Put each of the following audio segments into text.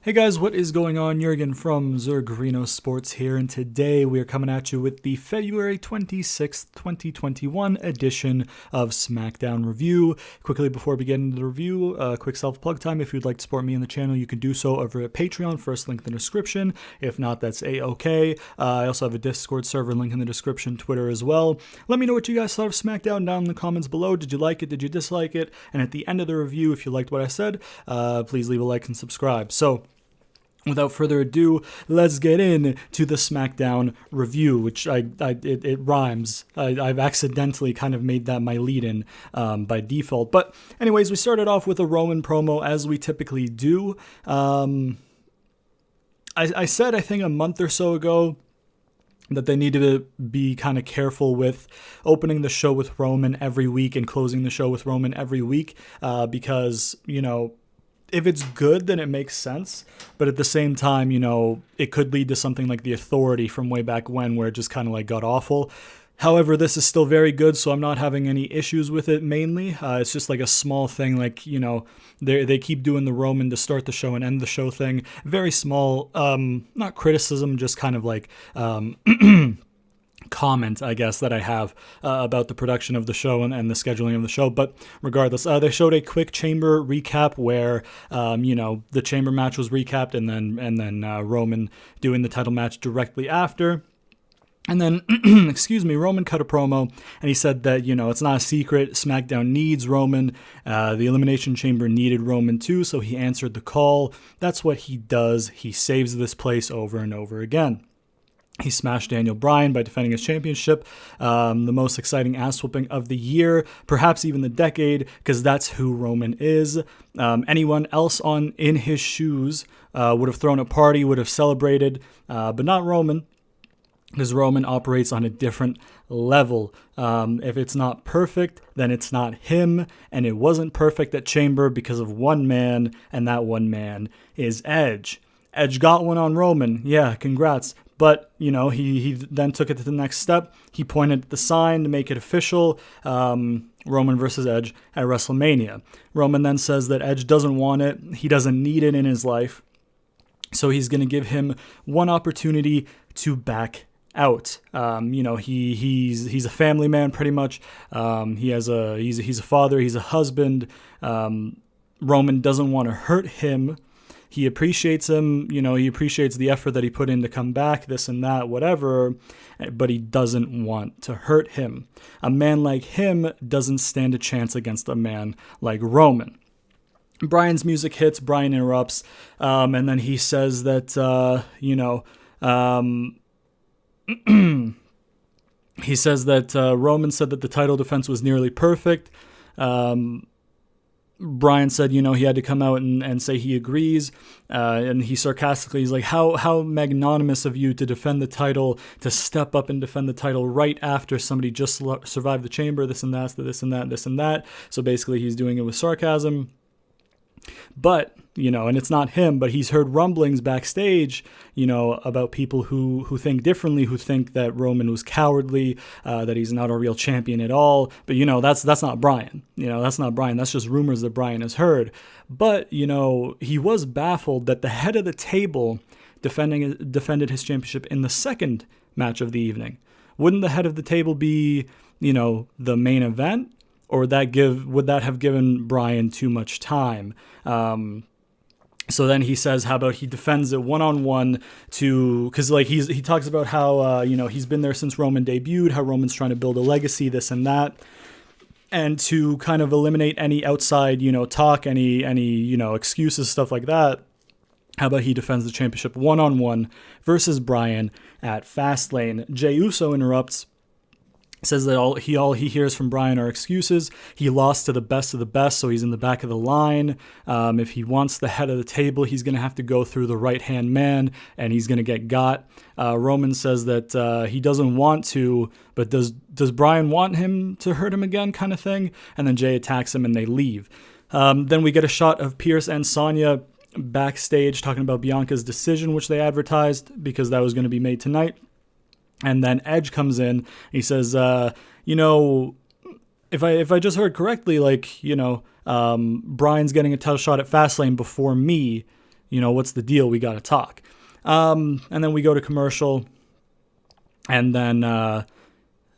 Hey guys, what is going on? Jurgen from ZurGrinoSports here, and today we are coming at you with the February 26th, 2021 edition of Smackdown Review. Quickly before beginning the review, quick self-plug time. If you'd like to support me and the channel, you can do so over at Patreon, first link in the description. If not, that's A-OK. I also have a Discord server link in the description, Twitter as well. Let me know what you guys thought of Smackdown down in the comments below. Did you like it? Did you dislike it? And at the end of the review, if you liked what I said, please leave a like and subscribe. So, without further ado, let's get into the Smackdown review, which it rhymes. I've accidentally kind of made that my lead-in by default. But anyways, we started off with a Roman promo, as we typically do. I said, I think a month or so ago, that they needed to be kind of careful with opening the show with Roman every week and closing the show with Roman every week because, you know, if it's good, then it makes sense. But at the same time, you know, it could lead to something like The Authority from way back when, where it just kind of like got awful. However, this is still very good, so I'm not having any issues with it mainly. It's just like a small thing, like, you know, they keep doing the Roman to start the show and end the show thing. Very small, not criticism, just kind of like comment, I guess, that I have about the production of the show and the scheduling of the show. But regardless, they showed a quick Chamber recap where, you know, the Chamber match was recapped and then Roman doing the title match directly after. And then, excuse me, Roman cut a promo, and he said that, you know, it's not a secret, SmackDown needs Roman, the Elimination Chamber needed Roman too, so he answered the call. That's what he does. He saves this place over and over again. He smashed Daniel Bryan by defending his championship, the most exciting ass-whooping of the year, perhaps even the decade, because that's who Roman is. Anyone else in his shoes would have thrown a party, would have celebrated, but not Roman, because Roman operates on a different level. If it's not perfect, then it's not him, and it wasn't perfect at Chamber because of one man, and that one man is Edge. Edge got one on Roman, yeah, congrats. But, you know, he then took it to the next step. He pointed at the sign to make it official, Roman versus Edge at WrestleMania. Roman then says that Edge doesn't want it. He doesn't need it in his life. So he's going to give him one opportunity to back out. You know, he's a family man pretty much. He's a father. He's a husband. Roman doesn't want to hurt him. He appreciates him, you know, he appreciates the effort that he put in to come back, this and that, whatever, but he doesn't want to hurt him. A man like him doesn't stand a chance against a man like Roman. Bryan's music hits, Bryan interrupts, and then he says that, you know, he says that Roman said that the title defense was nearly perfect. Bryan said, you know, he had to come out and say he agrees, and he's like, how magnanimous of you to defend the title, to step up and defend the title right after somebody just survived the Chamber, this and that, this and that, this and that. So basically he's doing it with sarcasm. But, you know, and it's not him, but he's heard rumblings backstage, you know, about people who think differently, who think that Roman was cowardly, that he's not a real champion at all. But, you know, that's not Bryan. You know, that's not Bryan. That's just rumors that Bryan has heard. But, you know, he was baffled that the head of the table defended his championship in the second match of the evening. Wouldn't the head of the table be, you know, the main event? Or would that have given Bryan too much time? So then he says, how about he defends it one-on-one because like he talks about how, you know, he's been there since Roman debuted, how Roman's trying to build a legacy, this and that. And to kind of eliminate any outside, you know, talk, any, you know, excuses, stuff like that. How about he defends the championship one-on-one versus Bryan at Fastlane? Jey Uso interrupts. Says that all he hears from Bryan are excuses. He lost to the best of the best, so he's in the back of the line. If he wants the head of the table, he's going to have to go through the right-hand man, and he's going to get got. Roman says that he doesn't want to, but does Bryan want him to hurt him again, kind of thing? And then Jey attacks him, and they leave. Then we get a shot of Pierce and Sonya backstage talking about Bianca's decision, which they advertised because that was going to be made tonight. And then Edge comes in. He says, you know, if I just heard correctly, like, you know, Bryan's getting a title shot at Fastlane before me. What's the deal? We got to talk. And then we go to commercial. And then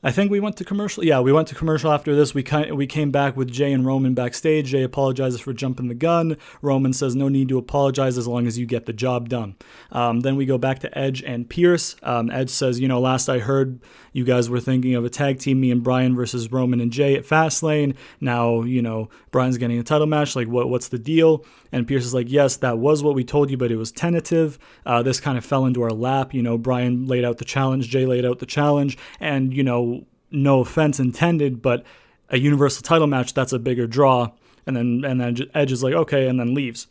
I think we went to commercial. Yeah, we went to commercial after this. We came back with Jay and Roman backstage. Jay apologizes for jumping the gun. Roman says no need to apologize as long as you get the job done. Then we go back to Edge and Pierce. Edge says, last I heard, you guys were thinking of a tag team, me and Bryan versus Roman and Jay at Fastlane. Now, Bryan's getting a title match. Like, what's the deal? And Pierce is like, yes, that was what we told you, but it was tentative. This kind of fell into our lap. Bryan laid out the challenge. Jay laid out the challenge. And, no offense intended, but a Universal title match, that's a bigger draw. And then Edge is like, okay, and then leaves.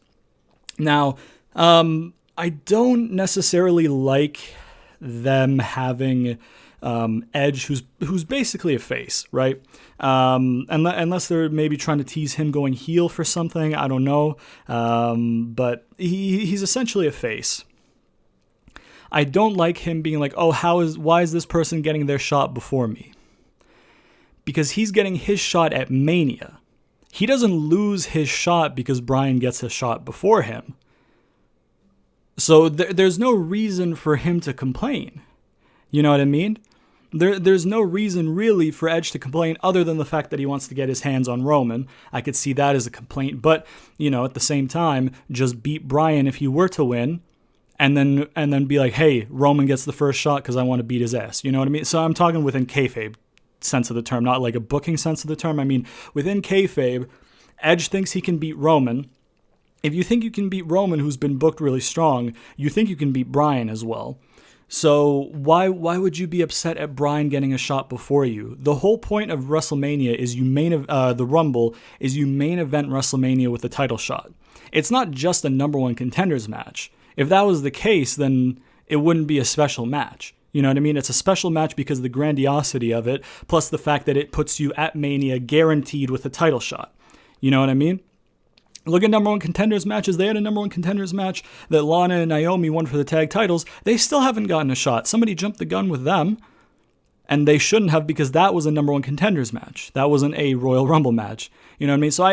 Now, I don't necessarily like them having Edge, who's basically a face, right? Unless they're maybe trying to tease him going heel for something, I don't know. But he's essentially a face. I don't like him being like, oh, why is this person getting their shot before me? Because he's getting his shot at Mania. He doesn't lose his shot because Bryan gets a shot before him. So there's no reason for him to complain. You know what I mean? There's no reason really for Edge to complain other than the fact that he wants to get his hands on Roman. I could see that as a complaint. But, at the same time, just beat Bryan if he were to win. And then be like, hey, Roman gets the first shot because I want to beat his ass. You know what I mean? So I'm talking within kayfabe sense of the term, not like a booking sense of the term. I mean, within kayfabe, Edge thinks he can beat Roman. If you think you can beat Roman, who's been booked really strong, you think you can beat Bryan as well. So why would you be upset at Bryan getting a shot before you? The whole point of WrestleMania is the Rumble is you main event WrestleMania with a title shot. It's not just a number one contenders match. If that was the case, then it wouldn't be a special match. You know what I mean? It's a special match because of the grandiosity of it, plus the fact that it puts you at Mania guaranteed with a title shot. You know what I mean? Look at number one contenders matches. They had a number one contenders match that Lana and Naomi won for the tag titles. They still haven't gotten a shot. Somebody jumped the gun with them, and they shouldn't have because that was a number one contenders match. That wasn't a Royal Rumble match. You know what I mean? So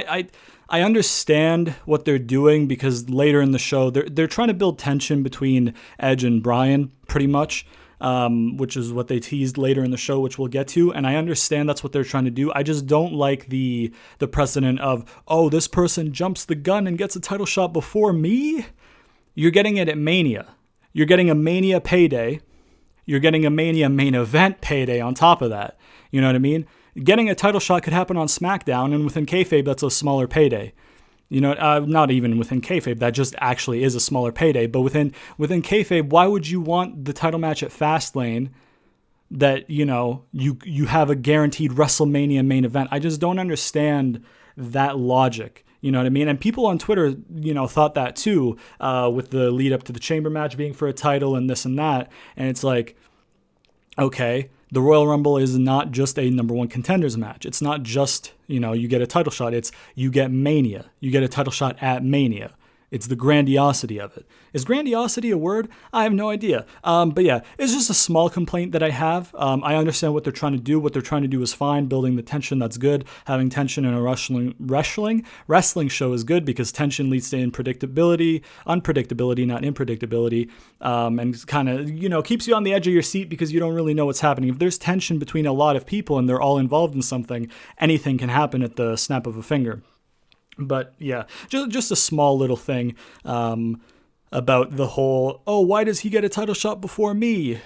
I understand what they're doing because later in the show, they're trying to build tension between Edge and Bryan, pretty much, which is what they teased later in the show, which we'll get to. And I understand that's what they're trying to do. I just don't like the precedent of, oh, this person jumps the gun and gets a title shot before me. You're getting it at Mania. You're getting a Mania payday. You're getting a Mania main event payday on top of that. You know what I mean? Getting a title shot could happen on Smackdown, and within kayfabe, that's a smaller payday. Not even within kayfabe, that just actually is a smaller payday. But within kayfabe, why would you want the title match at Fastlane that, you have a guaranteed WrestleMania main event? I just don't understand that logic. You know what I mean? And people on Twitter, thought that too, with the lead up to the Chamber match being for a title and this and that. And it's like, okay, the Royal Rumble is not just a number one contenders match. It's not just, you get a title shot. It's you get Mania. You get a title shot at Mania. It's the grandiosity of it. Is grandiosity a word? I have no idea. But yeah, it's just a small complaint that I have. I understand what they're trying to do. What they're trying to do is fine. Building the tension, that's good. Having tension in a wrestling show is good because tension leads to unpredictability, not unpredictability, and kind of, keeps you on the edge of your seat because you don't really know what's happening. If there's tension between a lot of people and they're all involved in something, anything can happen at the snap of a finger. But yeah, just a small little thing about the whole, oh, why does he get a title shot before me?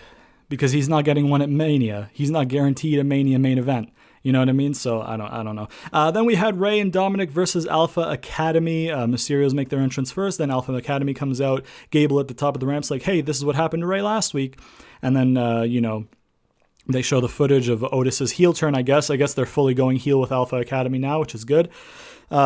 Because he's not getting one at Mania. He's not guaranteed a Mania main event. You know what I mean? So I don't know. Then we had Rey and Dominic versus Alpha Academy. Mysterios make their entrance first. Then Alpha Academy comes out. Gable at the top of the ramps like, hey, this is what happened to Rey last week. And then, they show the footage of Otis's heel turn, I guess. I guess they're fully going heel with Alpha Academy now, which is good. You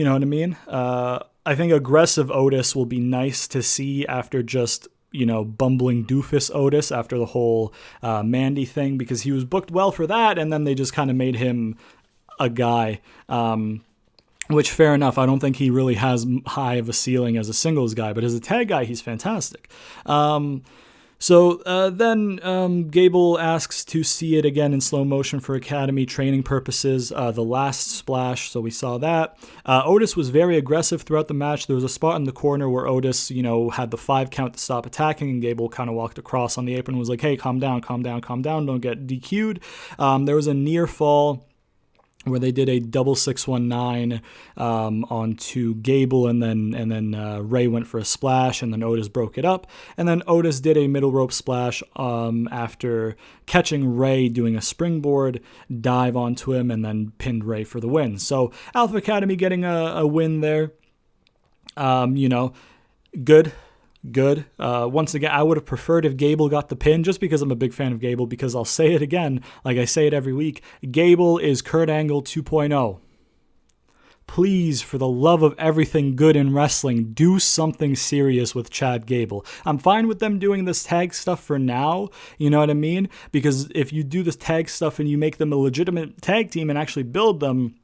know what I mean? I think aggressive Otis will be nice to see after just, bumbling doofus Otis after the whole Mandy thing, because he was booked well for that, and then they just kind of made him a guy, which fair enough. I don't think he really has high of a ceiling as a singles guy, but as a tag guy, he's fantastic. So then Gable asks to see it again in slow motion for Academy training purposes, the last splash, so we saw that. Otis was very aggressive throughout the match. There was a spot in the corner where Otis, had the 5 count to stop attacking, and Gable kind of walked across on the apron and was like, hey, calm down, don't get DQ'd. There was a near fall where they did a double 619 onto Gable, and then Ray went for a splash, and then Otis broke it up, and then Otis did a middle rope splash after catching Ray doing a springboard dive onto him, and then pinned Ray for the win. So Alpha Academy getting a win there. Good. Once again, I would have preferred if Gable got the pin, just because I'm a big fan of Gable, because I'll say it again, like I say it every week, Gable is Kurt Angle 2.0. Please, for the love of everything good in wrestling, do something serious with Chad Gable. I'm fine with them doing this tag stuff for now, you know what I mean? Because if you do this tag stuff and you make them a legitimate tag team and actually build them,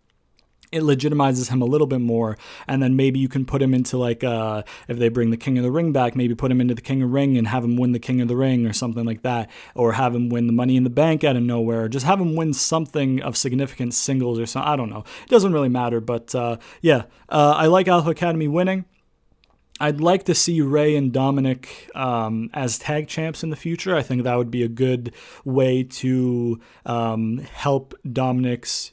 it legitimizes him a little bit more, and then maybe you can put him into if they bring the King of the Ring back, maybe put him into the King of the Ring and have him win the King of the Ring or something like that, or have him win the Money in the Bank out of nowhere, or just have him win something of significant singles or something. I don't know. It doesn't really matter, but I like Alpha Academy winning. I'd like to see Ray and Dominic as tag champs in the future. I think that would be a good way to help Dominic's,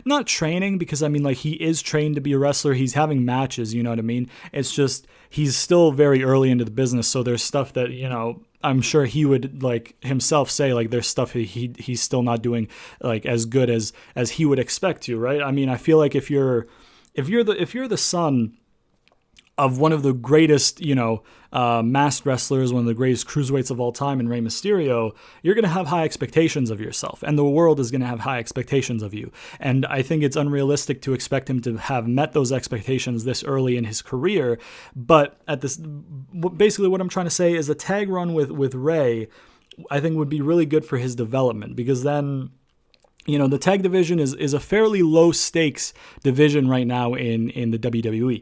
not training, because he is trained to be a wrestler. He's having matches, you know what I mean? It's just he's still very early into the business, so there's stuff that, I'm sure he would himself say there's stuff he's still not doing as good as he would expect to, right? I mean, I feel like if you're the son of one of the greatest, masked wrestlers, one of the greatest cruiserweights of all time in Rey Mysterio, you're going to have high expectations of yourself, and the world is going to have high expectations of you. And I think it's unrealistic to expect him to have met those expectations this early in his career. But basically what I'm trying to say is a tag run with Rey, I think would be really good for his development, because then, the tag division is a fairly low stakes division right now in the WWE.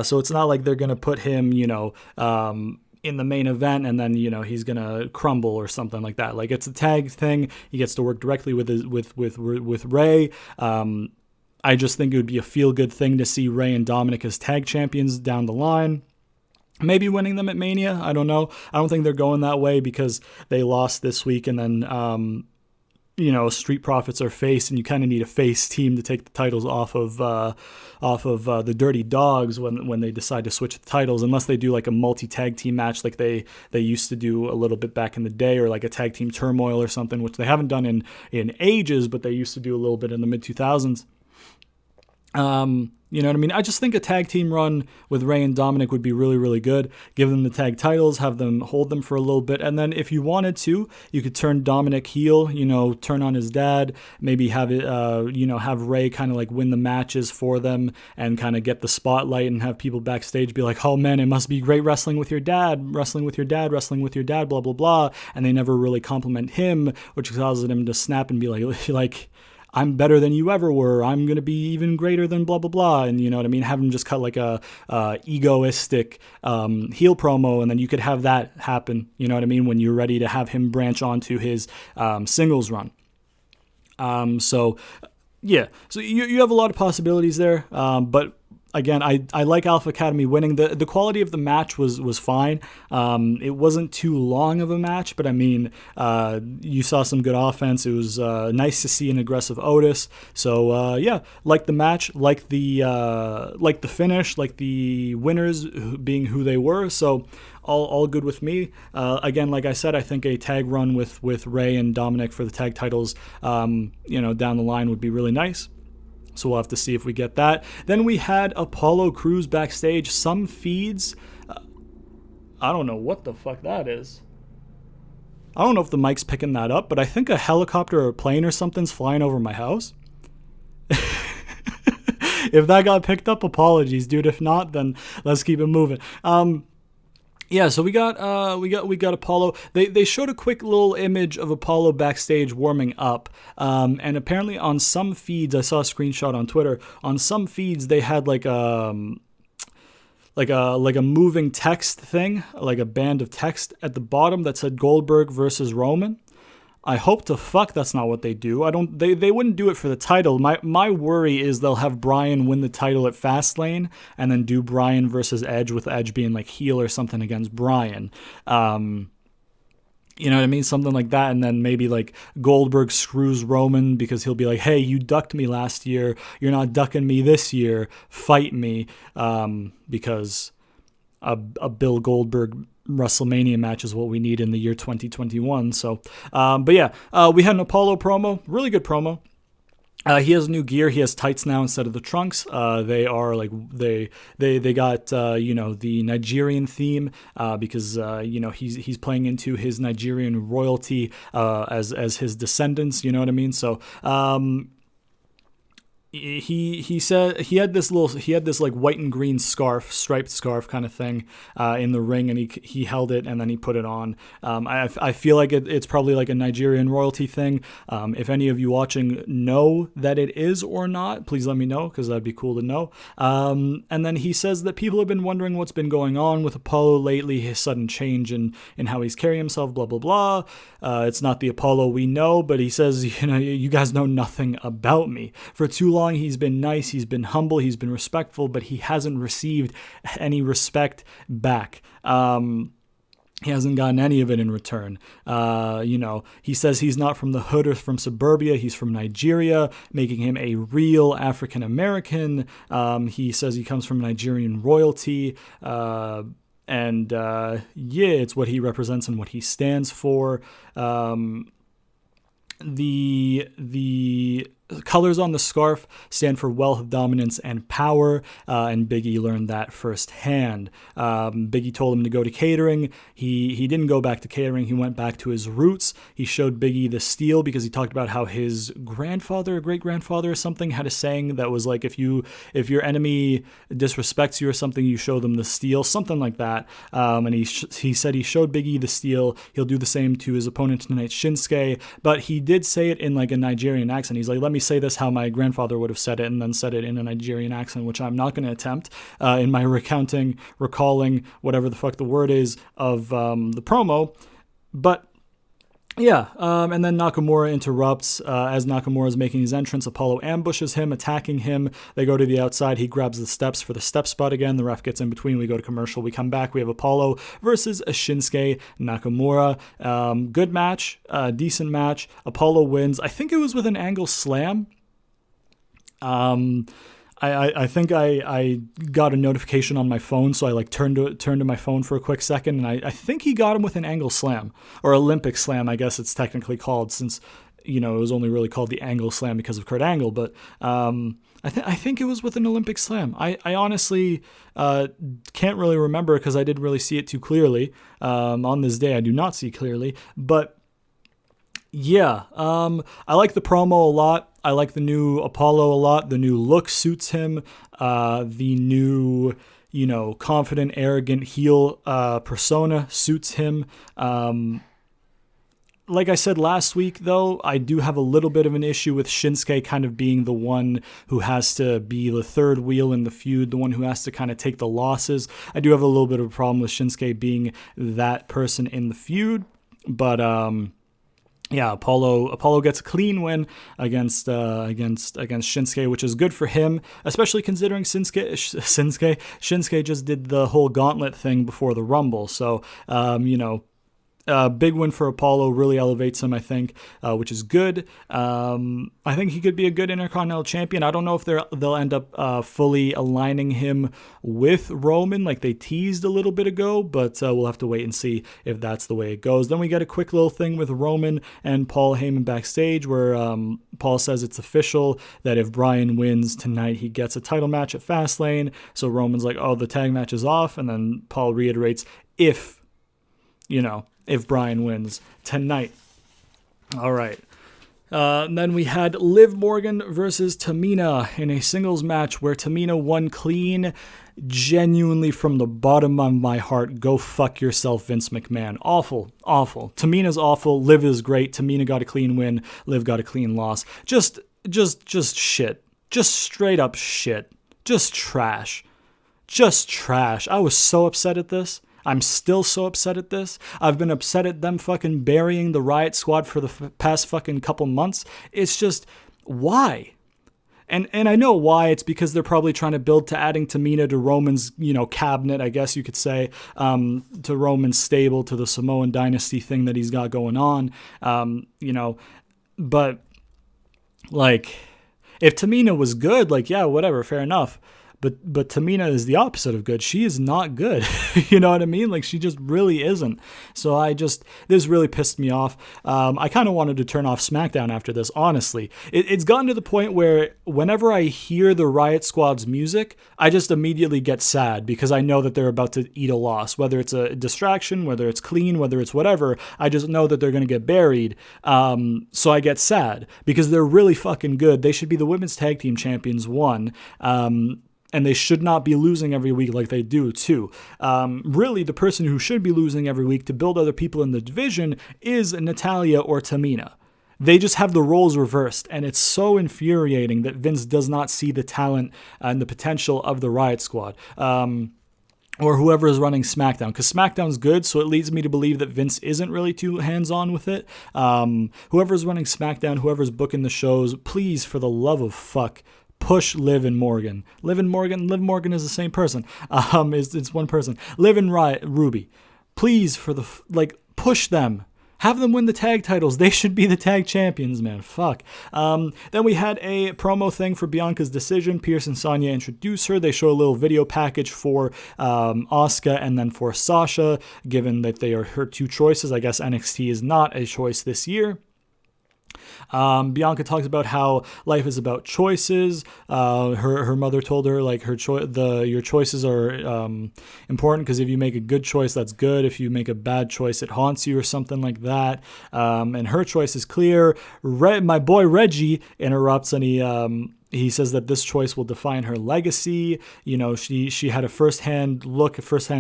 So it's not like they're going to put him, in the main event and then, he's going to crumble or something like that. It's a tag thing. He gets to work directly with Ray. I just think it would be a feel good thing to see Ray and Dominic as tag champions down the line. Maybe winning them at Mania. I don't know. I don't think they're going that way, because they lost this week, and then, Street Profits are face, and you kind of need a face team to take the titles off of the Dirty Dogs when they decide to switch the titles, unless they do a multi-tag team match like they used to do a little bit back in the day, or a tag team turmoil or something, which they haven't done in ages, but they used to do a little bit in the mid-2000s. You know what I mean? I just think a tag team run with Ray and Dominic would be really, really good. Give them the tag titles, have them hold them for a little bit, and then if you wanted to, you could turn Dominic heel, turn on his dad, maybe have it, have Ray kind of win the matches for them and kind of get the spotlight, and have people backstage be like, oh man, it must be great wrestling with your dad, blah, blah, blah. And they never really compliment him, which causes him to snap and be like, I'm better than you ever were. I'm going to be even greater than blah, blah, blah. And you know what I mean? Have him just cut a egoistic heel promo, and then you could have that happen, you know what I mean, when you're ready to have him branch onto his singles run. So you have a lot of possibilities there, but again, I like Alpha Academy winning. The quality of the match was fine. It wasn't too long of a match, but I mean, you saw some good offense. It was nice to see an aggressive Otis. So like the match, like the finish, like the winners being who they were. So all good with me. Again, like I said, I think a tag run with Ray and Dominic for the tag titles, down the line would be really nice. So we'll have to see if we get that. Then we had Apollo Crews backstage. Some feeds, I don't know what the fuck that is. I don't know if the mic's picking that up, but I think a helicopter or a plane or something's flying over my house. If that got picked up, apologies, dude. If not, then let's keep it moving. So we got Apollo. They showed a quick little image of Apollo backstage warming up, and apparently on some feeds, I saw a screenshot on Twitter. On some feeds, they had like a moving text thing, like a band of text at the bottom that said Goldberg versus Roman. I hope to fuck that's not what they do. They wouldn't do it for the title. My worry is they'll have Bryan win the title at Fastlane and then do Bryan versus Edge, with Edge being like heel or something against Bryan. You know what I mean? Something like that. And then maybe like Goldberg screws Roman because he'll be like, hey, you ducked me last year. You're not ducking me this year. Fight me. Because a Bill Goldberg Wrestlemania match is what we need in the year 2021. So, but yeah, we had an Apollo promo, really good promo. He has new gear. He has tights now instead of the trunks. They are like they got the Nigerian theme because he's playing into his Nigerian royalty as his descendants. You know what I mean? So he said he had this like white and green striped scarf kind of thing in the ring, and he held it and then he put it on. I feel like it's probably like a Nigerian royalty thing. If any of you watching know that it is or not, please let me know, because that'd be cool to know. And then he says that people have been wondering what's been going on with Apollo lately, his sudden change in how he's carrying himself, blah blah blah. It's not the Apollo we know, but he says, you guys know nothing about me. For too long he's been nice, he's been humble, he's been respectful, but he hasn't received any respect back. He hasn't gotten any of it in return. He says he's not from the hood or from suburbia. He's from Nigeria, making him a real African American. He says he comes from Nigerian royalty. It's what he represents and what he stands for. The colors on the scarf stand for wealth, dominance, and power, and Biggie learned that firsthand. Biggie told him to go to catering. He didn't go back to catering. He went back to his roots. He showed Biggie the steel because he talked about how his grandfather or great-grandfather or something had a saying that was like, if your enemy disrespects you or something, you show them the steel, something like that. And he said he showed Biggie the steel. He'll do the same to his opponent tonight, Shinsuke, but he did say it in like a Nigerian accent. He's like, let me say this how my grandfather would have said it, and then said it in a Nigerian accent, which I'm not going to attempt in my recalling, whatever the fuck the word is, of the promo. But yeah, and then Nakamura interrupts. As Nakamura is making his entrance, Apollo ambushes him, attacking him. They go to the outside. He grabs the steps for the step spot again. The ref gets in between. We go to commercial. We come back. We have Apollo versus Shinsuke Nakamura. Good match, decent match. Apollo wins. I think it was with an angle slam. I think I got a notification on my phone, so I like turned to my phone for a quick second, and I think he got him with an angle slam, or Olympic slam, I guess it's technically called, since it was only really called the angle slam because of Kurt Angle. But I think it was with an Olympic slam. I honestly can't really remember because I didn't really see it too clearly. On this day, I do not see clearly, but yeah, I like the promo a lot. I like the new Apollo a lot. The new look suits him. The new, confident, arrogant heel persona suits him. Like I said last week, though, I do have a little bit of an issue with Shinsuke kind of being the one who has to be the third wheel in the feud, the one who has to kind of take the losses. I do have a little bit of a problem with Shinsuke being that person in the feud, but yeah, Apollo gets a clean win against Shinsuke, which is good for him, especially considering Shinsuke just did the whole gauntlet thing before the Rumble. So, big win for Apollo, really elevates him, I think, which is good. I think he could be a good Intercontinental Champion. I don't know if they'll end up fully aligning him with Roman like they teased a little bit ago, but we'll have to wait and see if that's the way it goes. Then we get a quick little thing with Roman and Paul Heyman backstage where Paul says it's official that if Bryan wins tonight, he gets a title match at Fastlane. So Roman's like, oh, the tag match is off, and then Paul reiterates, if Bryan wins tonight. All right. Then we had Liv Morgan versus Tamina in a singles match where Tamina won clean. Genuinely, from the bottom of my heart, go fuck yourself, Vince McMahon. Awful. Tamina's awful. Liv is great. Tamina got a clean win. Liv got a clean loss. Just shit. Just straight up shit. Just trash. just trash. I was so upset at this. I'm still so upset at this. I've been upset at them fucking burying the Riot Squad for the past fucking couple months. It's just, why? And I know why. It's because they're probably trying to build to adding Tamina to Roman's, cabinet, I guess you could say, to Roman's stable, to the Samoan dynasty thing that he's got going on, but like, if Tamina was good, like, yeah, whatever, fair enough. But Tamina is the opposite of good. She is not good. You know what I mean? Like, she just really isn't. So this really pissed me off. I kind of wanted to turn off Smackdown after this, honestly. It's gotten to the point where whenever I hear the Riot Squad's music, I just immediately get sad because I know that they're about to eat a loss. Whether it's a distraction, whether it's clean, whether it's whatever, I just know that they're going to get buried. So I get sad because they're really fucking good. They should be the women's tag team champions, one. And they should not be losing every week like they do, too. Really, the person who should be losing every week to build other people in the division is Natalya or Tamina. They just have the roles reversed, and it's so infuriating that Vince does not see the talent and the potential of the Riot Squad. Or whoever is running SmackDown, because SmackDown's good, so it leads me to believe that Vince isn't really too hands-on with it. Whoever's running SmackDown, whoever's booking the shows, please, for the love of fuck, push Liv and Morgan. Liv Morgan is the same person. It's one person. Liv and Ruby. Please, push them. Have them win the tag titles. They should be the tag champions, man. Fuck. Then we had a promo thing for Bianca's decision. Pierce and Sonya introduce her. They show a little video package for Asuka and then for Sasha, given that they are her two choices. I guess NXT is not a choice this year. Bianca talks about how life is about choices. Her mother told her, like, your choices are important because if you make a good choice, that's good. If you make a bad choice, it haunts you, or something like that. And her choice is clear. My boy Reggie interrupts, and he says that this choice will define her legacy. She had a firsthand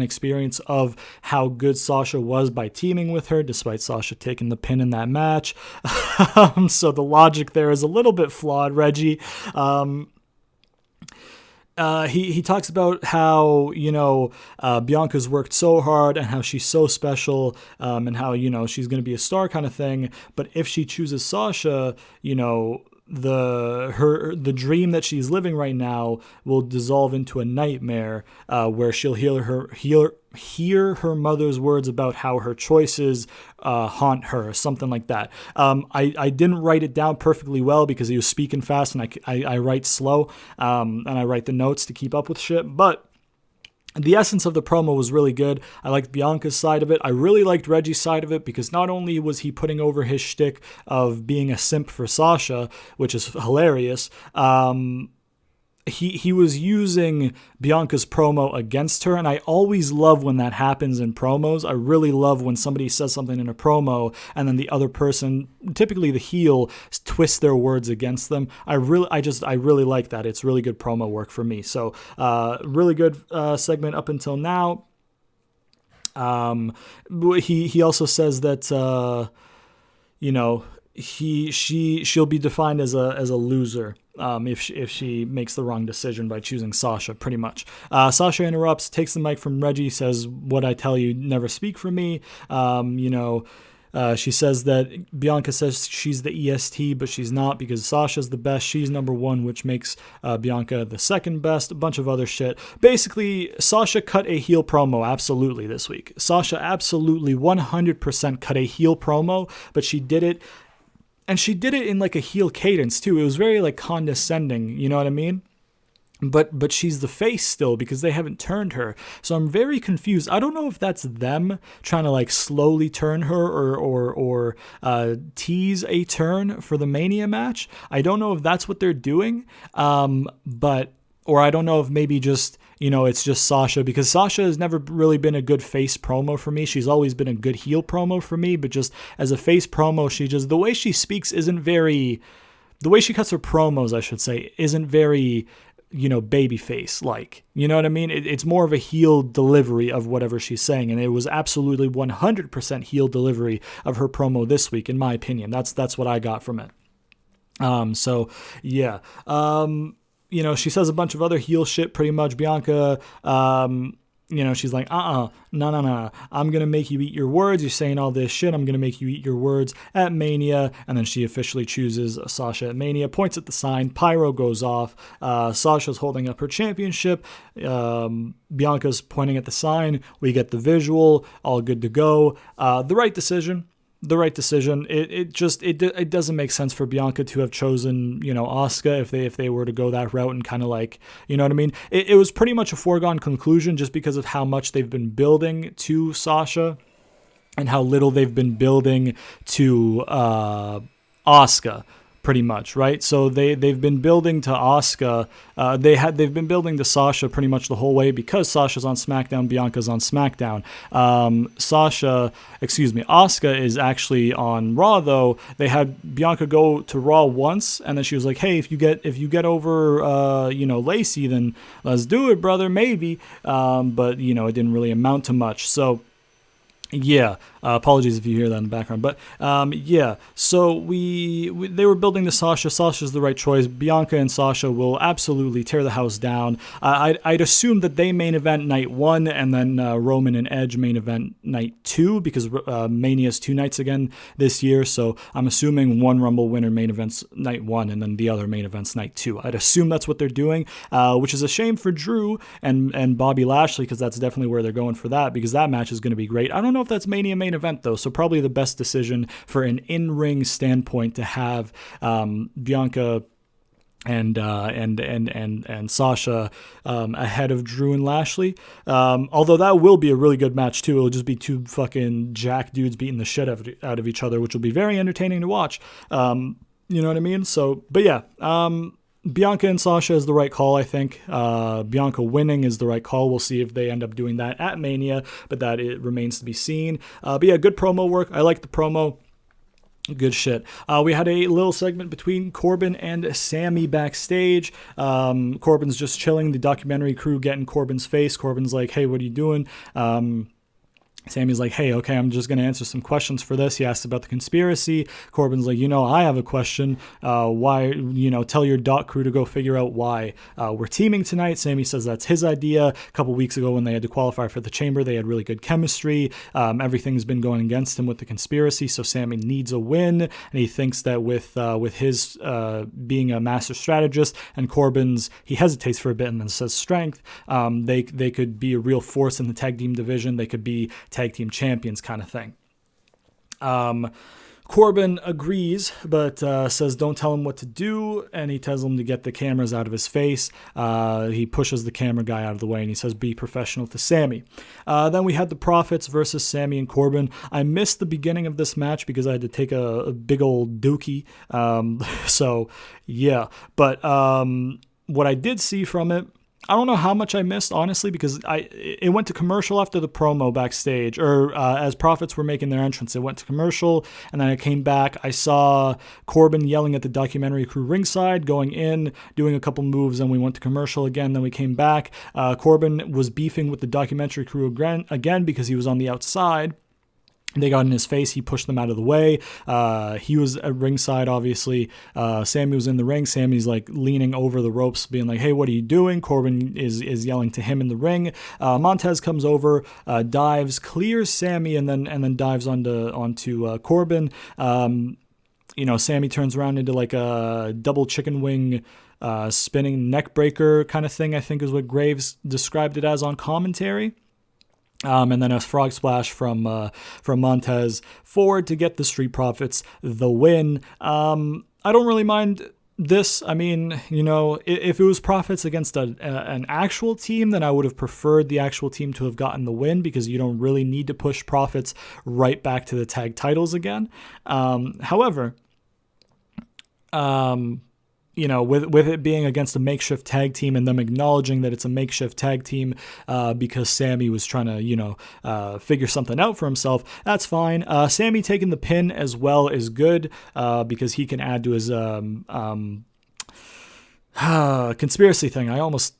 experience of how good Sasha was by teaming with her, despite Sasha taking the pin in that match. So the logic there is a little bit flawed, Reggie. He talks about how, Bianca's worked so hard and how she's so special, and how, she's going to be a star kind of thing. But if she chooses Sasha, the dream that she's living right now will dissolve into a nightmare, where she'll hear her mother's words about how her choices haunt her, something like that. I didn't write it down perfectly well because he was speaking fast, and I write slow, and I write the notes to keep up with shit, but the essence of the promo was really good. I liked Bianca's side of it. I really liked Reggie's side of it because not only was he putting over his shtick of being a simp for Sasha, which is hilarious, he was using Bianca's promo against her, and I always love when that happens in promos. I really love when somebody says something in a promo and then the other person, typically the heel, twists their words against them. I really like that. It's really good promo work for me. So really good segment up until now. He also says that she'll be defined as a loser if she makes the wrong decision by choosing Sasha, pretty much. Sasha interrupts, takes the mic from Reggie, says, "What I tell you, never speak for me." She says that Bianca says she's the EST, but she's not because Sasha's the best. She's number one, which makes Bianca the second best. A bunch of other shit. Basically, Sasha cut a heel promo absolutely this week. Sasha absolutely 100% cut a heel promo, but she did it. And she did it in like a heel cadence too. It was very like condescending, you know what I mean? But she's the face still because they haven't turned her. So I'm very confused. I don't know if that's them trying to like slowly turn her or tease a turn for the Mania match. I don't know if that's what they're doing. Or I don't know if maybe just, it's just Sasha, because Sasha has never really been a good face promo for me. She's always been a good heel promo for me, but just as a face promo, the way she speaks isn't very, the way she cuts her promos, I should say, isn't very, babyface like, you know what I mean? It's more of a heel delivery of whatever she's saying. And it was absolutely 100% heel delivery of her promo this week, in my opinion. That's what I got from it. So yeah. she says a bunch of other heel shit pretty much. Bianca, she's like, no, I'm going to make you eat your words. You're saying all this shit. I'm going to make you eat your words at Mania. And then she officially chooses Sasha at Mania, points at the sign. Pyro goes off. Sasha's holding up her championship. Bianca's pointing at the sign. We get the visual. All good to go. The right decision. It doesn't make sense for Bianca to have chosen, Asuka if they were to go that route and kind of like, you know what I mean? It was pretty much a foregone conclusion just because of how much they've been building to Sasha and how little they've been building to Asuka. Pretty much, right? So they've been building to Asuka. They've been building to Sasha pretty much the whole way because Sasha's on SmackDown, Bianca's on SmackDown. Asuka is actually on Raw though. They had Bianca go to Raw once, and then she was like, "Hey, if you get over Lacey, then let's do it, brother, maybe." But it didn't really amount to much. So. Yeah, apologies if you hear that in the background, but so they were building to Sasha. Sasha's the right choice. Bianca and Sasha will absolutely tear the house down. I'd assume that they main event night 1 and then Roman and Edge main event night 2 because Mania's 2 nights again this year, so I'm assuming one Rumble winner main events night 1 and then the other main events night 2. I'd assume that's what they're doing, which is a shame for Drew and Bobby Lashley because that's definitely where they're going for that because that match is going to be great. I don't know if that's Mania main event though, so probably the best decision for an in-ring standpoint to have Bianca and Sasha ahead of Drew and Lashley. Although that will be a really good match too. It'll just be 2 fucking jack dudes beating the shit out of each other, which will be very entertaining to watch. You know what I mean? So, but yeah. Bianca and Sasha is the right call, I think. Bianca winning is the right call. We'll see if they end up doing that at Mania, but that it remains to be seen. But yeah, good promo work. I like the promo. Good shit. We had a little segment between Corbin and Sami backstage. Corbin's just chilling. The documentary crew get in Corbin's face. Corbin's like, "Hey, what are you doing?" Sammy's like, "Hey, okay, I'm just going to answer some questions for this." He asks about the conspiracy. Corbin's like, "I have a question. Why, tell your dot crew to go figure out why we're teaming tonight." Sammy says that's his idea. A couple weeks ago when they had to qualify for the chamber, they had really good chemistry. Everything's been going against him with the conspiracy, so Sammy needs a win. And he thinks that with his being a master strategist and Corbin's, he hesitates for a bit and then says strength, they could be a real force in the tag team division. They could be tag team champions kind of thing. Corbin agrees, but says don't tell him what to do, and he tells him to get the cameras out of his face. He pushes the camera guy out of the way, and he says be professional to Sammy. Then we had the Profits versus Sami and Corbin. I missed the beginning of this match because I had to take a big old dookie. So, yeah. But what I did see from it, I don't know how much I missed, honestly, because it went to commercial after the promo backstage, or as Profits were making their entrance, it went to commercial, and then I came back. I saw Corbin yelling at the documentary crew ringside, going in, doing a couple moves, and we went to commercial again, then we came back. Corbin was beefing with the documentary crew again because he was on the outside. They got in his face. He pushed them out of the way. He was at ringside, obviously. Sammy was in the ring. Sammy's like leaning over the ropes, being like, "Hey, what are you doing?" Corbin is yelling to him in the ring. Montez comes over, dives, clears Sammy, and then dives onto Corbin. Sammy turns around into like a double chicken wing spinning neck breaker kind of thing, I think is what Graves described it as on commentary. And then a frog splash from Montez forward to get the Street Profits the win. I don't really mind this. I mean, if it was Profits against an actual team, then I would have preferred the actual team to have gotten the win because you don't really need to push Profits right back to the tag titles again. However, with it being against a makeshift tag team and them acknowledging that it's a makeshift tag team because Sammy was trying to, figure something out for himself, that's fine. Sammy taking the pin as well is good because he can add to his Conspiracy thing. I almost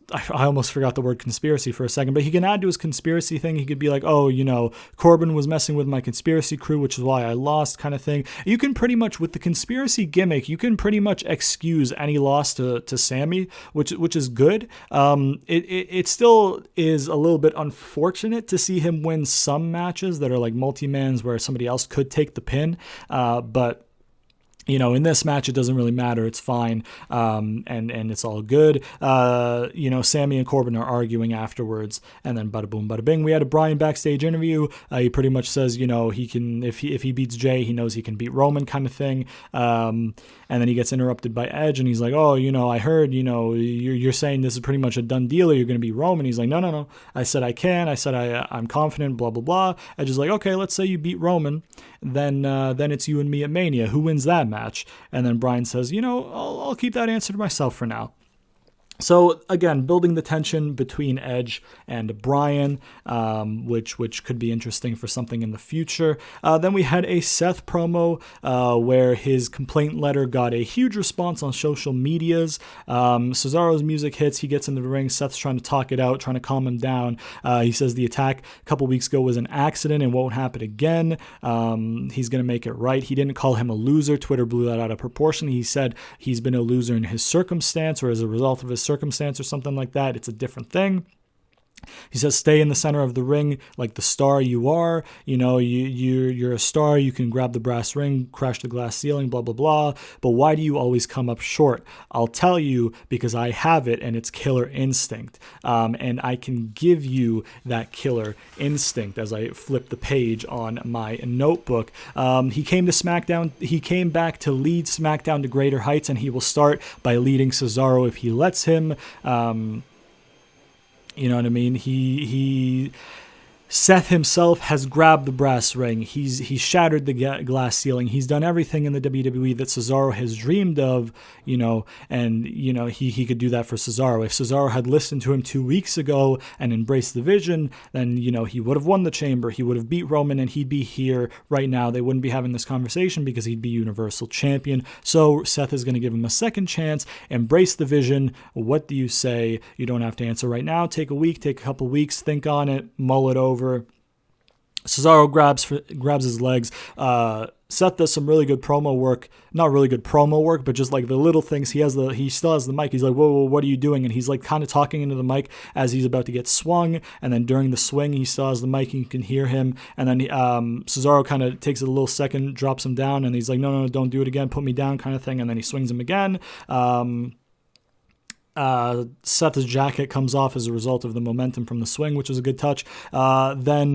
forgot the word conspiracy for a second, but he can add to his conspiracy thing. He could be like, oh, Corbin was messing with my conspiracy crew, which is why I lost, kind of thing. You can pretty much, with the conspiracy gimmick, you can pretty much excuse any loss to Sami, which is good. It still is a little bit unfortunate to see him win some matches that are like multi-mans where somebody else could take the pin, but in this match, it doesn't really matter. It's fine, and it's all good. Sami and Corbin are arguing afterwards, and then bada boom, bada bing. We had a Bryan backstage interview. He pretty much says, he can, if he beats Jay, he knows he can beat Roman, kind of thing. And then he gets interrupted by Edge, and he's like, oh, I heard, you're saying this is pretty much a done deal, or you're going to beat Roman. He's like, no. I said I can. I said I'm confident. Blah blah blah. Edge is like, okay, let's say you beat Roman, then it's you and me at Mania. Who wins that match? And then Bryan says, I'll keep that answer to myself for now. So again, building the tension between Edge and Bryan, which could be interesting for something in the future. Then we had a Seth promo where his complaint letter got a huge response on social medias. Cesaro's music hits. He gets into the ring. Seth's trying to talk it out, trying to calm him down. He says the attack a couple weeks ago was an accident and won't happen again. He's going to make it right. He didn't call him a loser. Twitter blew that out of proportion. He said he's been a loser in his circumstance or as a result of his circumstance or something like that. It's a different thing. He says, stay in the center of the ring like the star you are. You're a star. You can grab the brass ring, crash the glass ceiling, blah, blah, blah. But why do you always come up short? I'll tell you, because I have it and it's killer instinct. And I can give you that killer instinct as I flip the page on my notebook. He came to SmackDown. He came back to lead SmackDown to greater heights, and he will start by leading Cesaro if he lets him. You know what I mean? Seth himself has grabbed the brass ring. He's shattered the glass ceiling. He's done everything in the WWE that Cesaro has dreamed of, and he could do that for Cesaro. If Cesaro had listened to him 2 weeks ago and embraced the vision, then, he would have won the chamber. He would have beat Roman, and he'd be here right now. They wouldn't be having this conversation because he'd be Universal Champion. So Seth is going to give him a second chance. Embrace the vision. What do you say? You don't have to answer right now. Take a week, take a couple weeks, think on it, mull it over. Cesaro grabs his legs. Seth does some really good promo work. Not really good promo work, but just like the little things. He still has the mic. He's like, whoa, what are you doing? And he's like kind of talking into the mic as he's about to get swung. And then during the swing, he still has the mic and you can hear him. And then Cesaro kind of takes it a little second, drops him down, and he's like, no, don't do it again. Put me down, kind of thing. And then he swings him again. Seth's jacket comes off as a result of the momentum from the swing, which is a good touch. Then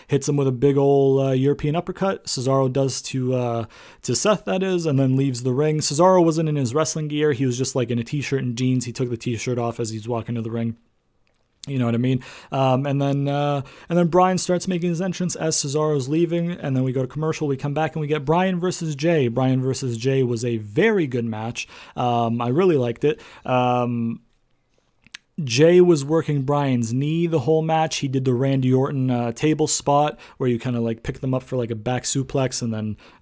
hits him with a big old European uppercut. Cesaro does to Seth, that is, and then leaves the ring. Cesaro wasn't in his wrestling gear. He was just like in a t-shirt and jeans. He took the t-shirt off as he's walking to the ring. You know what I mean? And then Bryan starts making his entrance as Cesaro's leaving, and then we go to commercial. We come back and we get Bryan versus Jay. Bryan versus Jay was a very good match. I really liked it. Jay was working Bryan's knee the whole match. He did the Randy Orton table spot where you kind of like pick them up for like a back suplex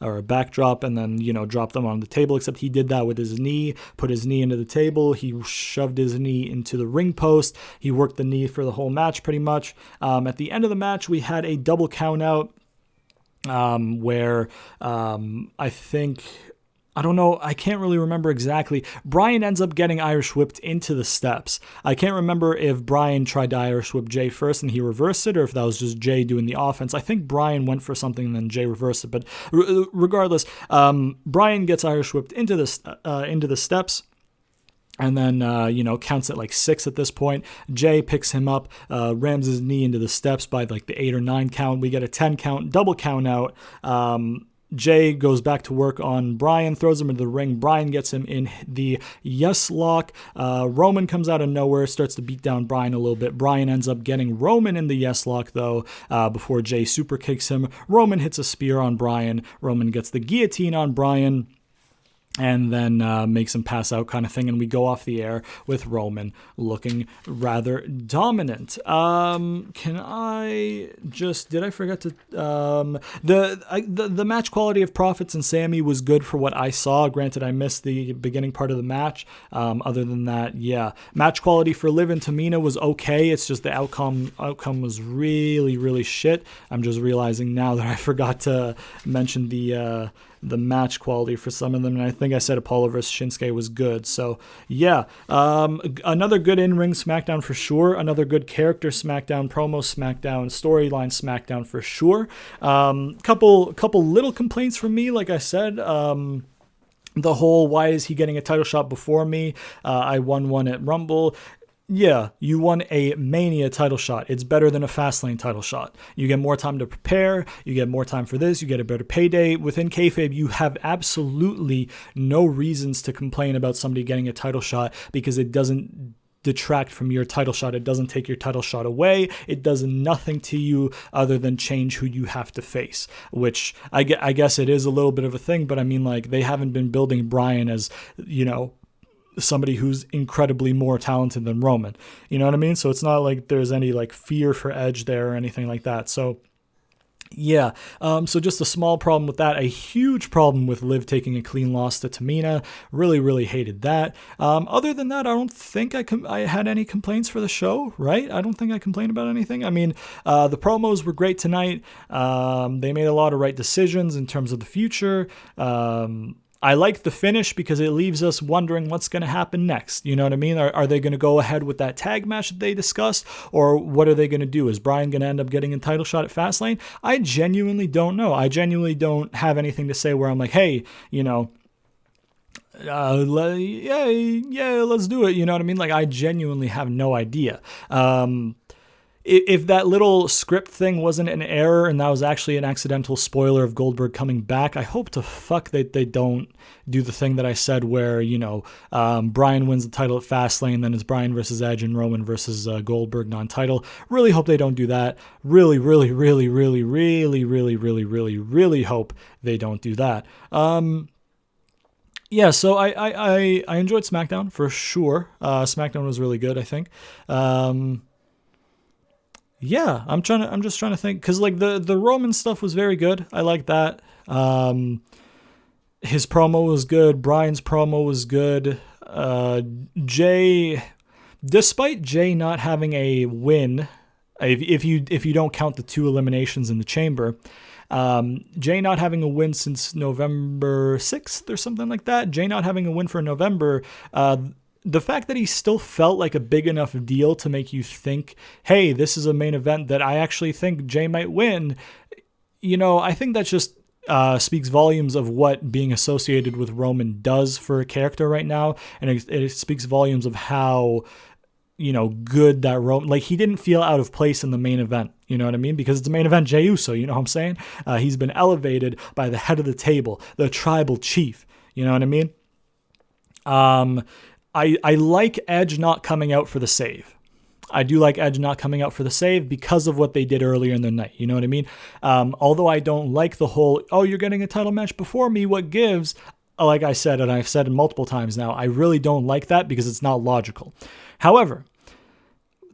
or a backdrop and then, drop them on the table, except he did that with his knee, put his knee into the table. He shoved his knee into the ring post. He worked the knee for the whole match pretty much. At the end of the match, we had a double count out where I don't know. I can't really remember exactly. Bryan ends up getting Irish whipped into the steps. I can't remember if Bryan tried to Irish whip Jay first and he reversed it, or if that was just Jay doing the offense. I think Bryan went for something and then Jay reversed it. But regardless, Bryan gets Irish whipped into the steps. And then, counts at like 6 at this point. Jay picks him up, rams his knee into the steps by like the 8 or 9 count. We get a 10 count, double count out. Jay goes back to work on Bryan, throws him into the ring. Bryan gets him in the yes lock. Roman comes out of nowhere, starts to beat down Bryan a little bit. Bryan ends up getting Roman in the yes lock, though, before Jay super kicks him. Roman hits a spear on Bryan. Roman gets the guillotine on Bryan. and then makes him pass out kind of thing. And we go off the air with Roman looking rather dominant. Did I forget to, the match quality of Profits and Sami was good for what I saw. Granted, I missed the beginning part of the match. Other than that, yeah. Match quality for Liv and Tamina was okay. It's just the outcome was really, really shit. I'm just realizing now that I forgot to mention the match quality for some of them, and I think I said Apollo versus Shinsuke was good. So yeah, another good in-ring SmackDown for sure. Another good character SmackDown, promo SmackDown, storyline SmackDown for sure. Couple little complaints from me, like I said. The whole, why is he getting a title shot before me? I won one at Rumble. Yeah, you won a Mania title shot. It's better than a Fastlane title shot. You get more time to prepare. You get more time for this. You get a better payday. Within kayfabe, you have absolutely no reasons to complain about somebody getting a title shot because it doesn't detract from your title shot. It doesn't take your title shot away. It does nothing to you other than change who you have to face, which I guess it is a little bit of a thing, but I mean, like, they haven't been building Bryan as, you know, somebody who's incredibly more talented than Roman. You know what I mean? So it's not like there's any like fear for Edge there or anything like that. So yeah, so just a small problem with that. A huge problem with Liv taking a clean loss to Tamina. Really, really hated that. Other than that, I don't think I had any complaints for the show, right? I don't think I complained about anything. I mean, the promos were great tonight. They made a lot of right decisions in terms of the future. I like the finish because it leaves us wondering what's going to happen next. You know what I mean? Are they going to go ahead with that tag match that they discussed? Or what are they going to do? Is Bryan going to end up getting a title shot at Fastlane? I genuinely don't know. I genuinely don't have anything to say where I'm like, hey, you know, yeah, let's do it. You know what I mean? Like, I genuinely have no idea. If that little script thing wasn't an error and that was actually an accidental spoiler of Goldberg coming back, I hope to fuck that they don't do the thing that I said where, you know, Bryan wins the title at Fastlane, then it's Bryan versus Edge and Roman versus Goldberg non-title. Really hope they don't do that. Really hope they don't do that. Yeah, so I enjoyed SmackDown for sure. SmackDown was really good, I think. Yeah, I'm just trying to think, because like the Roman stuff was very good. I like that. His promo was good. Bryan's promo was good. Despite Jay not having a win, if you don't count the 2 eliminations in the chamber, Jay not having a win since November 6th or something like that. Jay not having a win for November. The fact that he still felt like a big enough deal to make you think, hey, this is a main event that I actually think Jay might win, you know, I think that just speaks volumes of what being associated with Roman does for a character right now. And it speaks volumes of how, you know, good that Roman, like, he didn't feel out of place in the main event. You know what I mean? Because it's a main event Jey Uso, you know what I'm saying? He's been elevated by the head of the table, the tribal chief. You know what I mean? I like Edge not coming out for the save. I do like Edge not coming out for the save because of what they did earlier in the night. You know what I mean? Although I don't like the whole, oh, you're getting a title match before me, what gives? Like I said, and I've said it multiple times now, I really don't like that because it's not logical. However,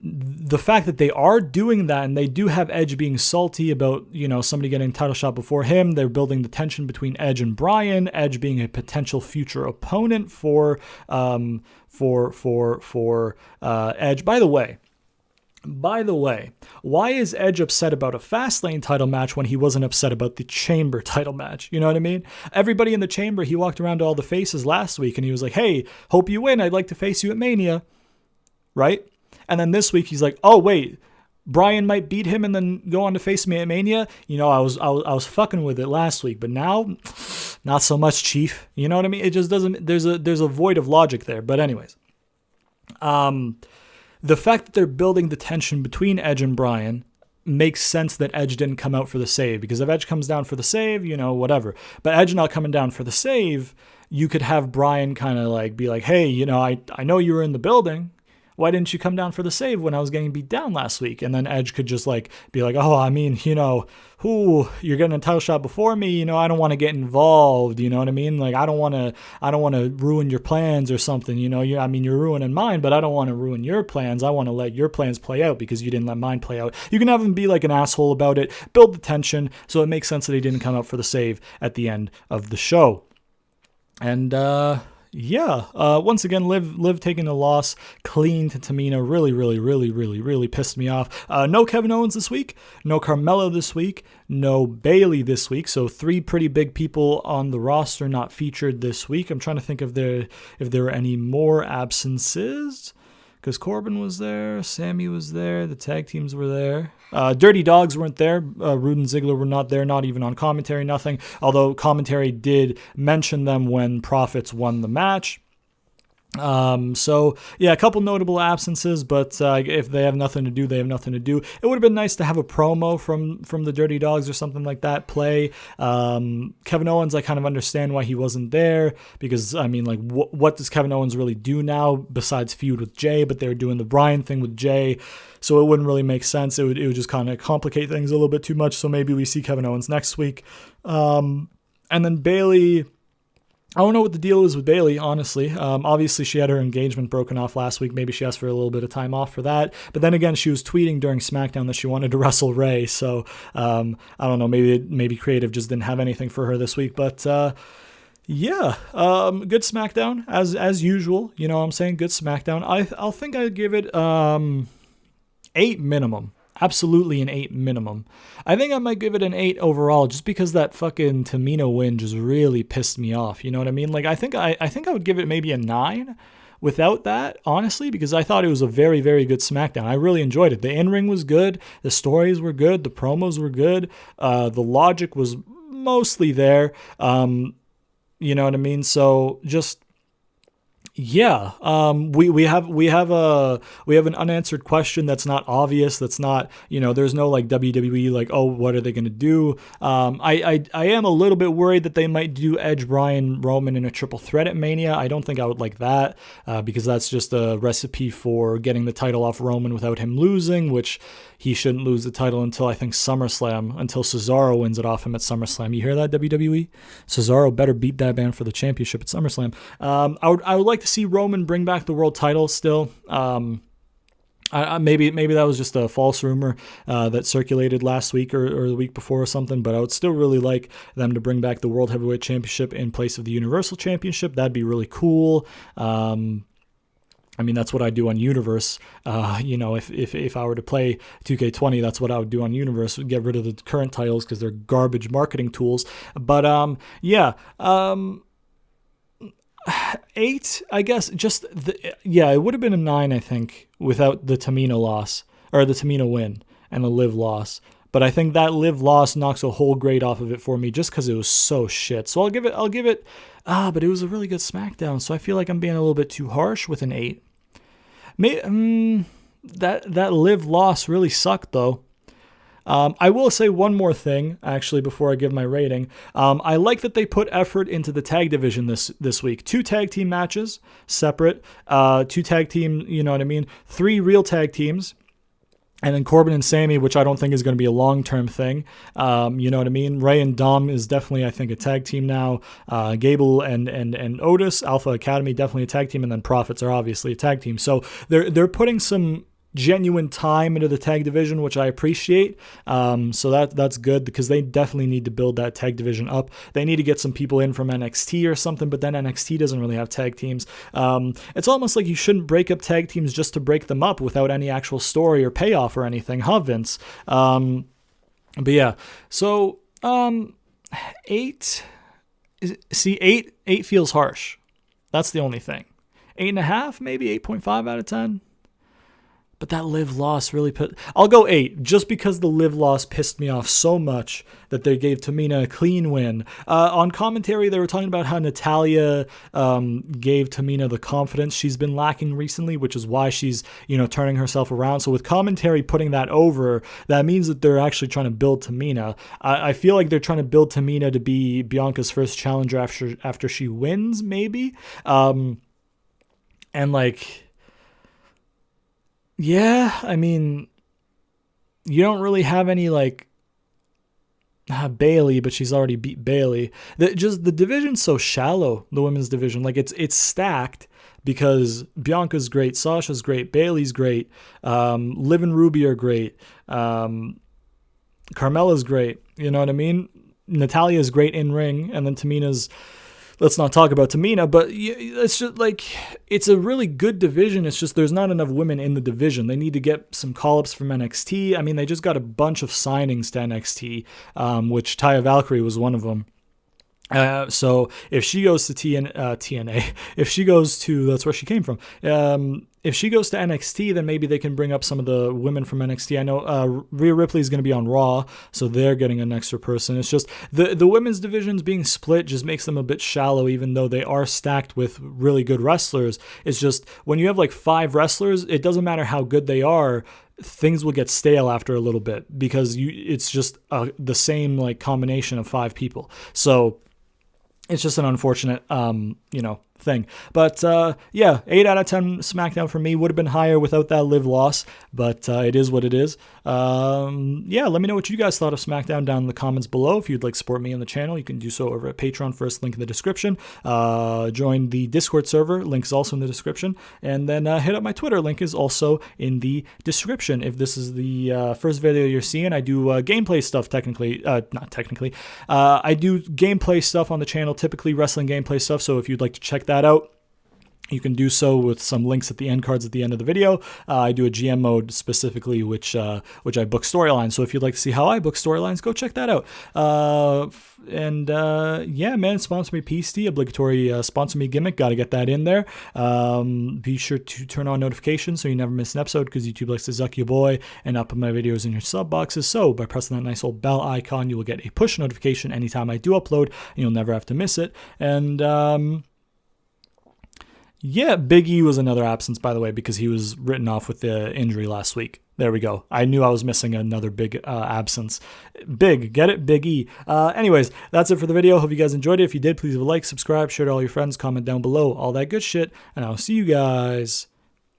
the fact that they are doing that and they do have Edge being salty about, you know, somebody getting a title shot before him, they're building the tension between Edge and Bryan, Edge being a potential future opponent for Edge. By the way, why is Edge upset about a Fastlane title match when he wasn't upset about the Chamber title match? You know what I mean? Everybody in the Chamber, he walked around to all the faces last week and he was like, hey, hope you win. I'd like to face you at Mania. Right? And then this week he's like, oh, wait, Bryan might beat him and then go on to face me at Mania. You know, I was fucking with it last week, but now, not so much, Chief. You know what I mean? It just doesn't, there's a void of logic there. But anyways, the fact that they're building the tension between Edge and Bryan makes sense that Edge didn't come out for the save, because if Edge comes down for the save, you know, whatever. But Edge not coming down for the save, you could have Bryan kind of like be like, hey, you know, I know you were in the building. Why didn't you come down for the save when I was getting beat down last week? And then Edge could just like be like, oh, I mean, you're getting a title shot before me. I don't want to get involved. You know what I mean? Like, I don't want to ruin your plans or something. You're ruining mine, but I don't want to ruin your plans. I want to let your plans play out because you didn't let mine play out. You can have him be like an asshole about it, build the tension. So it makes sense that he didn't come out for the save at the end of the show. And, once again, Liv taking the loss clean to Tamina really pissed me off. No Kevin Owens this week, no Carmella this week, no Bayley this week. So 3 pretty big people on the roster not featured this week. I'm trying to think if there were any more absences. Because Corbin was there, Sami was there, the tag teams were there. Dirty Dogs weren't there. Rude and Ziggler were not there, not even on commentary, nothing. Although commentary did mention them when Profits won the match. A couple notable absences, but if they have nothing to do, they have nothing to do. It would have been nice to have a promo from the Dirty Dogs or something like that play. Kevin Owens, I kind of understand why he wasn't there, because what does Kevin Owens really do now besides feud with Jay? But they're doing the Bryan thing with Jay, so it wouldn't really make sense. It would just kind of complicate things a little bit too much. So maybe we see Kevin Owens next week, and then Bayley. I don't know what the deal is with Bayley, honestly. Obviously, she had her engagement broken off last week. Maybe she asked for a little bit of time off for that. But then again, she was tweeting during Smackdown that she wanted to wrestle Ray. So I don't know. Maybe creative just didn't have anything for her this week. But good Smackdown as usual. You know what I'm saying? Good Smackdown. I'll think I'd give it 8 minimum. Absolutely an 8 minimum. I think I might give it an 8 overall, just because that fucking Tamina win just really pissed me off. You know what I mean? Like, I think I would give it maybe a 9 without that, honestly, because I thought it was a very, very good SmackDown. I really enjoyed it. The in-ring was good. The stories were good. The promos were good. The logic was mostly there. You know what I mean? So just... Yeah, we have an unanswered question that's not obvious. That's not, there's no like WWE like, oh, what are they gonna do? I am a little bit worried that they might do Edge, Bryan, Roman in a triple threat at Mania. I don't think I would like that because that's just a recipe for getting the title off Roman without him losing, which he shouldn't lose the title until I think SummerSlam, until Cesaro wins it off him at SummerSlam. You hear that, WWE? Cesaro better beat that man for the championship at SummerSlam. I would like to see Roman bring back the world title still. Maybe that was just a false rumor that circulated last week or the week before or something, but I would still really like them to bring back the World Heavyweight Championship in place of the Universal Championship. That'd be really cool. That's what I do on Universe. If I were to play 2K20, that's what I would do on Universe. Get rid of the current titles because they're garbage marketing tools. But 8, I guess. It would have been a 9, I think, without the Tamina loss or the Tamina win and the Liv loss. But I think that Liv loss knocks a whole grade off of it for me just because it was so shit. So I'll give it. But it was a really good SmackDown, so I feel like I'm being a little bit too harsh with an 8. That Liv loss really sucked though. I will say one more thing, actually, before I give my rating. I like that they put effort into the tag division this week. 2 tag team matches, separate. 2 tag team, 3 real tag teams. And then Corbin and Sami, which I don't think is going to be a long-term thing. You know what I mean? Ray and Dom is definitely, I think, a tag team now. Gable and Otis, Alpha Academy, definitely a tag team. And then Profits are obviously a tag team. So they're putting some genuine time into the tag division, which I appreciate. So that's good because they definitely need to build that tag division up. They need to get some people in from NXT or something, but then NXT doesn't really have tag teams. It's almost like you shouldn't break up tag teams just to break them up without any actual story or payoff or anything, huh, Vince? But yeah, so 8. See, 8 feels harsh. That's the only thing. 8.5, maybe 8.5 out of 10. But that Liv loss really I'll go 8, just because the Liv loss pissed me off so much that they gave Tamina a clean win. On commentary, they were talking about how Natalya gave Tamina the confidence she's been lacking recently, which is why she's, turning herself around. So with commentary putting that over, that means that they're actually trying to build Tamina. I feel like they're trying to build Tamina to be Bianca's first challenger after she wins, maybe. And like... Yeah, I mean, you don't really have any like Bailey, but she's already beat Bailey. The division's so shallow, the women's division. Like it's stacked because Bianca's great, Sasha's great, Bailey's great, Liv and Ruby are great, Carmella's great. You know what I mean? Natalia's great in ring, and then Tamina's. Let's not talk about Tamina, but it's just like, it's a really good division. It's just there's not enough women in the division. They need to get some call-ups from NXT. I mean, they just got a bunch of signings to NXT, which Taya Valkyrie was one of them. So if she goes to TNA, if she goes to, that's where she came from. If she goes to NXT, then maybe they can bring up some of the women from NXT. I know Rhea Ripley is going to be on Raw, so they're getting an extra person. It's just the women's divisions being split just makes them a bit shallow, even though they are stacked with really good wrestlers. It's just when you have like 5 wrestlers, it doesn't matter how good they are. Things will get stale after a little bit because it's just the same like combination of 5 people. So it's just an unfortunate, thing. But yeah, 8 out of 10 SmackDown for me. Would have been higher without that Liv loss, but it is what it is. Yeah, let me know what you guys thought of SmackDown down in the comments below. If you'd like to support me on the channel, you can do so over at Patreon, first link in the description. Join the Discord server, link is also in the description. And then hit up my Twitter, link is also in the description. If this is the first video you're seeing, I do gameplay stuff not technically. I do gameplay stuff on the channel, typically wrestling gameplay stuff, so if you'd like to check that out, you can do so with some links at the end cards at the end of the video. I do a GM mode specifically, which I book storylines. So if you'd like to see how I book storylines, go check that out. Yeah, man, sponsor me PST, obligatory sponsor me gimmick. Got to get that in there. Be sure to turn on notifications so you never miss an episode, because YouTube likes to zuck your boy and not put my videos in your sub boxes. So by pressing that nice old bell icon, you will get a push notification anytime I do upload, and you'll never have to miss it. And yeah, Big E was another absence, by the way, because he was written off with the injury last week. There we go. I knew I was missing another big absence. Big, get it? Big E. Anyways, that's it for the video. Hope you guys enjoyed it. If you did, please leave a like, subscribe, share to all your friends, comment down below, all that good shit. And I'll see you guys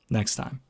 next time.